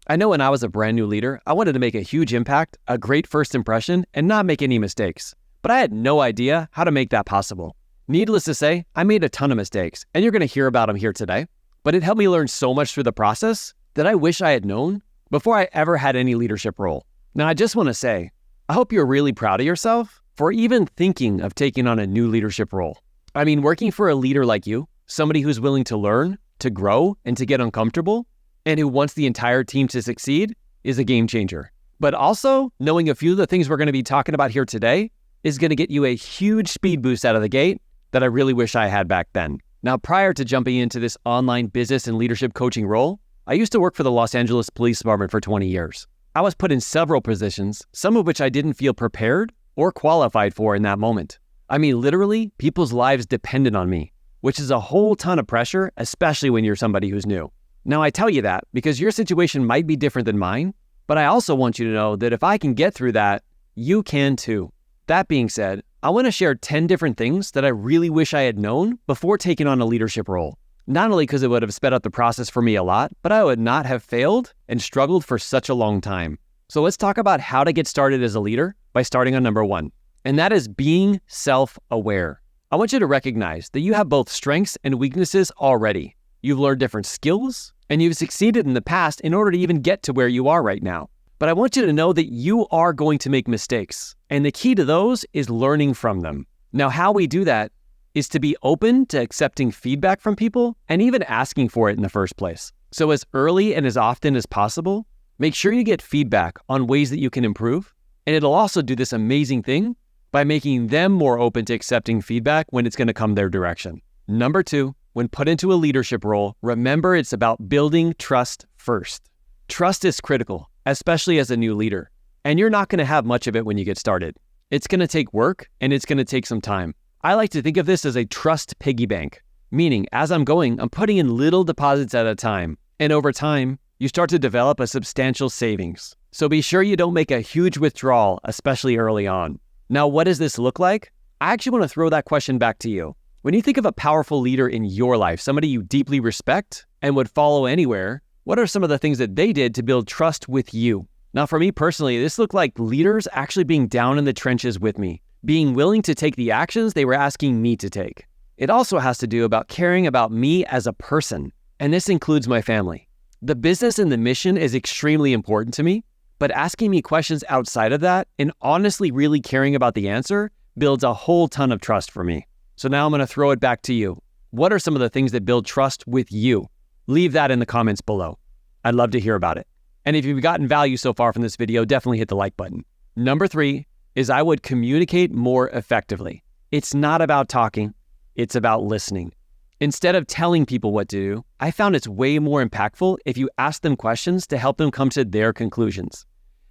I know when I was a brand new leader, I wanted to make a huge impact, a great first impression, and not make any mistakes. But I had no idea how to make that possible. Needless to say, I made a ton of mistakes, and you're going to hear about them here today. But it helped me learn so much through the process that I wish I had known before I ever had any leadership role. Now, I just want to say, I hope you're really proud of yourself for even thinking of taking on a new leadership role. I mean, working for a leader like you, somebody who's willing to learn, to grow, and to get uncomfortable, and who wants the entire team to succeed, is a game changer. But also, knowing a few of the things we're going to be talking about here today is going to get you a huge speed boost out of the gate that I really wish I had back then. Now, prior to jumping into this online business and leadership coaching role, I used to work for the Los Angeles Police Department for 20 years. I was put in several positions, some of which I didn't feel prepared or qualified for in that moment. I mean, literally, people's lives depended on me, which is a whole ton of pressure, especially when you're somebody who's new. Now, I tell you that because your situation might be different than mine, but I also want you to know that if I can get through that, you can too. That being said, I want to share 10 different things that I really wish I had known before taking on a leadership role. Not only because it would have sped up the process for me a lot, but I would not have failed and struggled for such a long time. So let's talk about how to get started as a leader by starting on number 1, and that is being self-aware. I want you to recognize that you have both strengths and weaknesses already. You've learned different skills, and you've succeeded in the past in order to even get to where you are right now. But I want you to know that you are going to make mistakes, and the key to those is learning from them. Now, how we do that is to be open to accepting feedback from people and even asking for it in the first place. So as early and as often as possible, make sure you get feedback on ways that you can improve, and it'll also do this amazing thing by making them more open to accepting feedback when it's going to come their direction. Number 2, when put into a leadership role, remember it's about building trust first. Trust is critical, especially as a new leader, and you're not going to have much of it when you get started. It's going to take work, and it's going to take some time. I like to think of this as a trust piggy bank, meaning as I'm going, I'm putting in little deposits at a time, and over time, you start to develop a substantial savings. So be sure you don't make a huge withdrawal, especially early on. Now, what does this look like? I actually want to throw that question back to you. When you think of a powerful leader in your life, somebody you deeply respect and would follow anywhere, what are some of the things that they did to build trust with you? Now, for me personally, this looked like leaders actually being down in the trenches with me, being willing to take the actions they were asking me to take. It also has to do about caring about me as a person, and this includes my family. The business and the mission is extremely important to me, but asking me questions outside of that and honestly really caring about the answer builds a whole ton of trust for me. So now I'm going to throw it back to you. What are some of the things that build trust with you? Leave that in the comments below. I'd love to hear about it. And if you've gotten value so far from this video, definitely hit the like button. Number 3 is I would communicate more effectively. It's not about talking, it's about listening. Instead of telling people what to do, I found it's way more impactful if you ask them questions to help them come to their conclusions.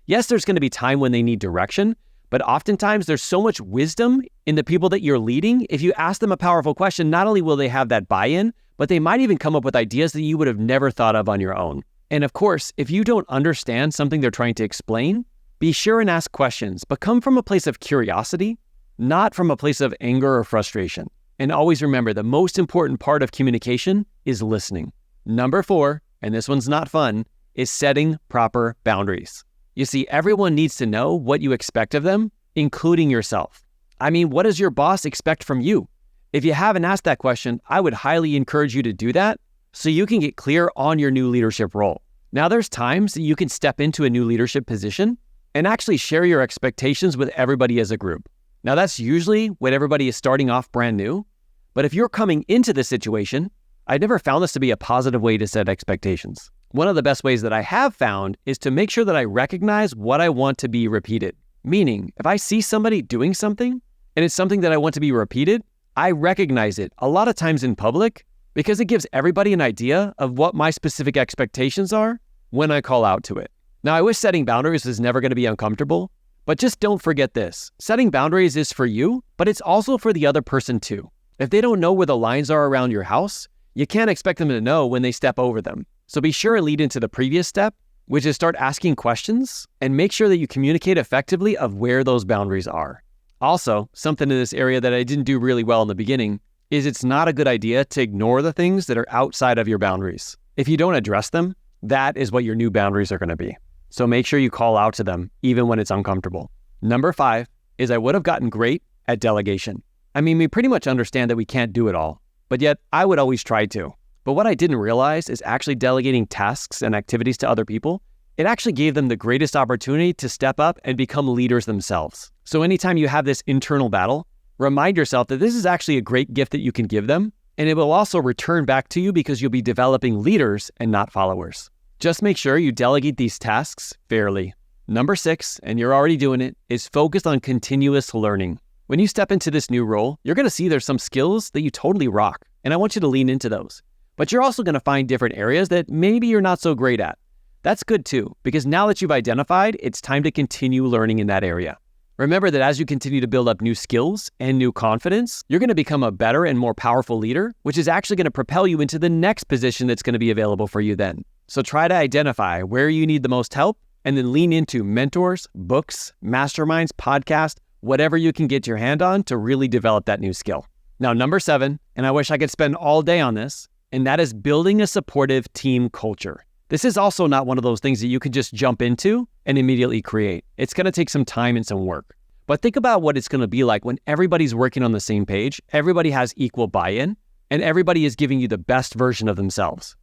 Yes, there's going to be time when they need direction, but oftentimes there's so much wisdom in the people that you're leading. If you ask them a powerful question, not only will they have that buy-in, but they might even come up with ideas that you would have never thought of on your own. And of course, if you don't understand something they're trying to explain, be sure and ask questions, but come from a place of curiosity, not from a place of anger or frustration. And always remember, the most important part of communication is listening. Number 4, and this one's not fun, is setting proper boundaries. You see, everyone needs to know what you expect of them, including yourself. I mean, what does your boss expect from you? If you haven't asked that question, I would highly encourage you to do that so you can get clear on your new leadership role. Now, there's times that you can step into a new leadership position and actually share your expectations with everybody as a group. Now, that's usually when everybody is starting off brand new, but if you're coming into this situation, I've never found this to be a positive way to set expectations. One of the best ways that I have found is to make sure that I recognize what I want to be repeated. Meaning, if I see somebody doing something and it's something that I want to be repeated, I recognize it a lot of times in public because it gives everybody an idea of what my specific expectations are when I call out to it. Now, I wish setting boundaries is never going to be uncomfortable, but just don't forget this. Setting boundaries is for you, but it's also for the other person too. If they don't know where the lines are around your house, you can't expect them to know when they step over them. So be sure and lead into the previous step, which is start asking questions and make sure that you communicate effectively of where those boundaries are. Also, something in this area that I didn't do really well in the beginning is it's not a good idea to ignore the things that are outside of your boundaries. If you don't address them, That is what your new boundaries are going to be. So make sure you call out to them, even when it's uncomfortable. Number 5 is I would have gotten great at delegation. I mean, we pretty much understand that we can't do it all, but yet I would always try to. But what I didn't realize is actually delegating tasks and activities to other people, it actually gave them the greatest opportunity to step up and become leaders themselves. So anytime you have this internal battle, remind yourself that this is actually a great gift that you can give them, and it will also return back to you because you'll be developing leaders and not followers. Just make sure you delegate these tasks fairly. Number 6, and you're already doing it, is focused on continuous learning. When you step into this new role, you're going to see there's some skills that you totally rock, and I want you to lean into those. But you're also going to find different areas that maybe you're not so great at. That's good too, because now that you've identified, it's time to continue learning in that area. Remember that as you continue to build up new skills and new confidence, you're going to become a better and more powerful leader, which is actually going to propel you into the next position that's going to be available for you then. So try to identify where you need the most help and then lean into mentors, books, masterminds, podcasts, whatever you can get your hand on to really develop that new skill. Now, number 7, and I wish I could spend all day on this, and that is building a supportive team culture. This is also not one of those things that you can just jump into and immediately create. It's going to take some time and some work. But think about what it's going to be like when everybody's working on the same page, everybody has equal buy-in, and everybody is giving you the best version of themselves.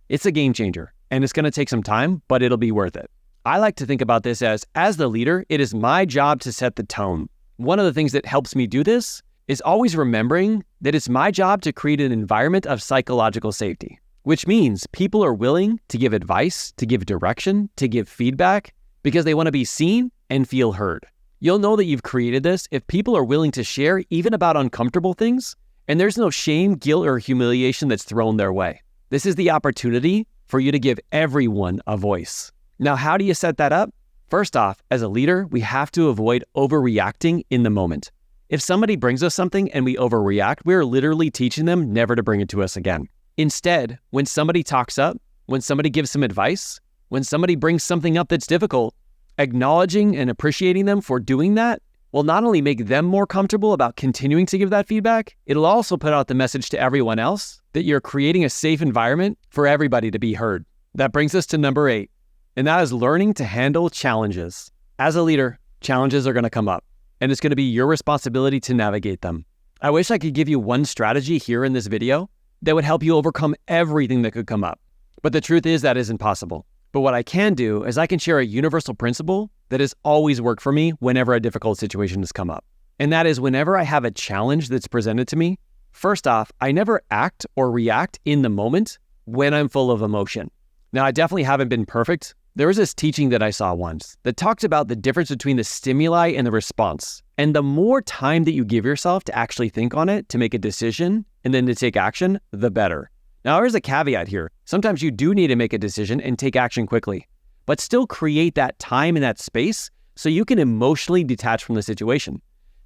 It's a game changer, and it's going to take some time, but it'll be worth it. I like to think about this as the leader, it is my job to set the tone. One of the things that helps me do this is always remembering that it's my job to create an environment of psychological safety, which means people are willing to give advice, to give direction, to give feedback, because they want to be seen and feel heard. You'll know that you've created this if people are willing to share even about uncomfortable things, and there's no shame, guilt, or humiliation that's thrown their way. This is the opportunity for you to give everyone a voice. Now, how do you set that up? First off, as a leader, we have to avoid overreacting in the moment. If somebody brings us something and we overreact, we're literally teaching them never to bring it to us again. Instead, when somebody talks up, when somebody gives some advice, when somebody brings something up that's difficult, acknowledging and appreciating them for doing that will not only make them more comfortable about continuing to give that feedback, it'll also put out the message to everyone else that you're creating a safe environment for everybody to be heard. That brings us to number 8, and that is learning to handle challenges. As a leader, challenges are going to come up, and it's going to be your responsibility to navigate them. I wish I could give you one strategy here in this video that would help you overcome everything that could come up. But the truth is that isn't possible. But what I can do is I can share a universal principle that has always worked for me whenever a difficult situation has come up. And that is whenever I have a challenge that's presented to me, first off, I never act or react in the moment when I'm full of emotion. Now, I definitely haven't been perfect. There was this teaching that I saw once that talked about the difference between the stimuli and the response. And the more time that you give yourself to actually think on it, to make a decision, and then to take action, the better. Now, there's a caveat here. Sometimes you do need to make a decision and take action quickly, but still create that time and that space so you can emotionally detach from the situation.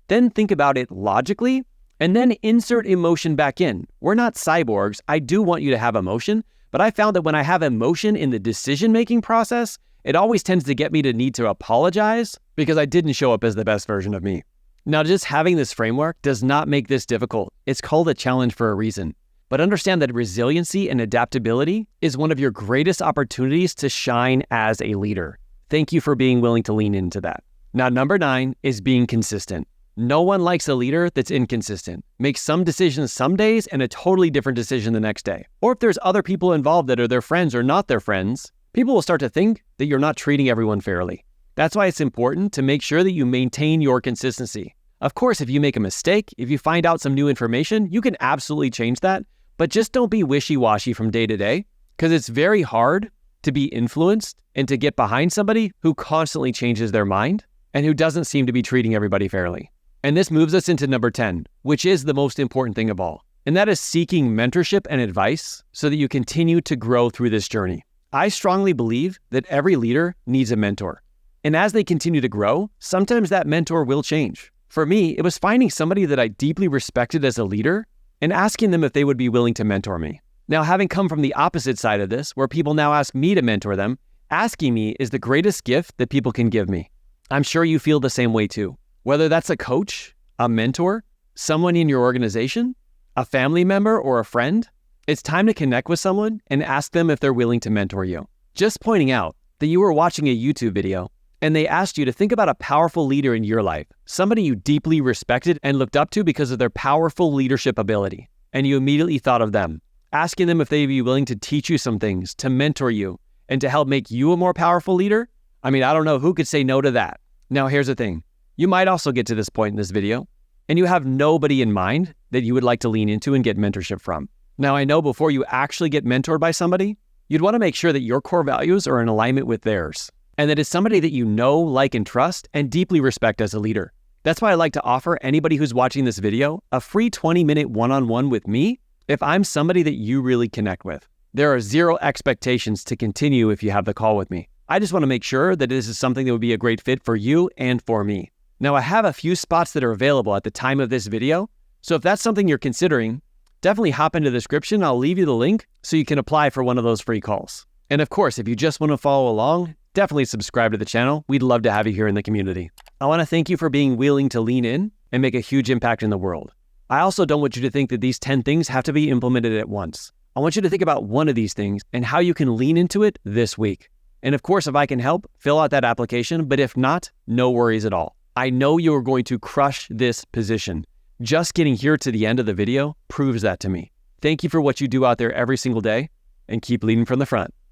Then think about it logically, and then insert emotion back in. We're not cyborgs. I do want you to have emotion, but I found that when I have emotion in the decision-making process, it always tends to get me to need to apologize because I didn't show up as the best version of me. Now, just having this framework does not make this difficult. It's called a challenge for a reason. But understand that resiliency and adaptability is one of your greatest opportunities to shine as a leader. Thank you for being willing to lean into that. Now, number 9 is being consistent. No one likes a leader that's inconsistent, makes some decisions some days and a totally different decision the next day. Or if there's other people involved that are their friends or not their friends, people will start to think that you're not treating everyone fairly. That's why it's important to make sure that you maintain your consistency. Of course, if you make a mistake, if you find out some new information, you can absolutely change that. But just don't be wishy-washy from day to day, because it's very hard to be influenced and to get behind somebody who constantly changes their mind and who doesn't seem to be treating everybody fairly. And this moves us into number 10, which is the most important thing of all. And that is seeking mentorship and advice so that you continue to grow through this journey. I strongly believe that every leader needs a mentor. And as they continue to grow, sometimes that mentor will change. For me, it was finding somebody that I deeply respected as a leader and asking them if they would be willing to mentor me. Now, having come from the opposite side of this, where people now ask me to mentor them, asking me is the greatest gift that people can give me. I'm sure you feel the same way too. Whether that's a coach, a mentor, someone in your organization, a family member, or a friend, it's time to connect with someone and ask them if they're willing to mentor you. Just pointing out that you were watching a YouTube video and they asked you to think about a powerful leader in your life, somebody you deeply respected and looked up to because of their powerful leadership ability, and you immediately thought of them, asking them if they'd be willing to teach you some things, to mentor you, and to help make you a more powerful leader. I mean, I don't know who could say no to that. Now, here's the thing. You might also get to this point in this video, and you have nobody in mind that you would like to lean into and get mentorship from. Now, I know before you actually get mentored by somebody, you'd want to make sure that your core values are in alignment with theirs, and that it's somebody that you know, like, and trust, and deeply respect as a leader. That's why I like to offer anybody who's watching this video a free 20-minute one-on-one with me if I'm somebody that you really connect with. There are zero expectations to continue if you have the call with me. I just want to make sure that this is something that would be a great fit for you and for me. Now, I have a few spots that are available at the time of this video, so if that's something you're considering, definitely hop into the description. I'll leave you the link so you can apply for one of those free calls. And of course, if you just want to follow along, definitely subscribe to the channel. We'd love to have you here in the community. I want to thank you for being willing to lean in and make a huge impact in the world. I also don't want you to think that these 10 things have to be implemented at once. I want you to think about one of these things and how you can lean into it this week. And of course, if I can help, fill out that application. But if not, no worries at all. I know you are going to crush this position. Just getting here to the end of the video proves that to me. Thank you for what you do out there every single day, and keep leading from the front.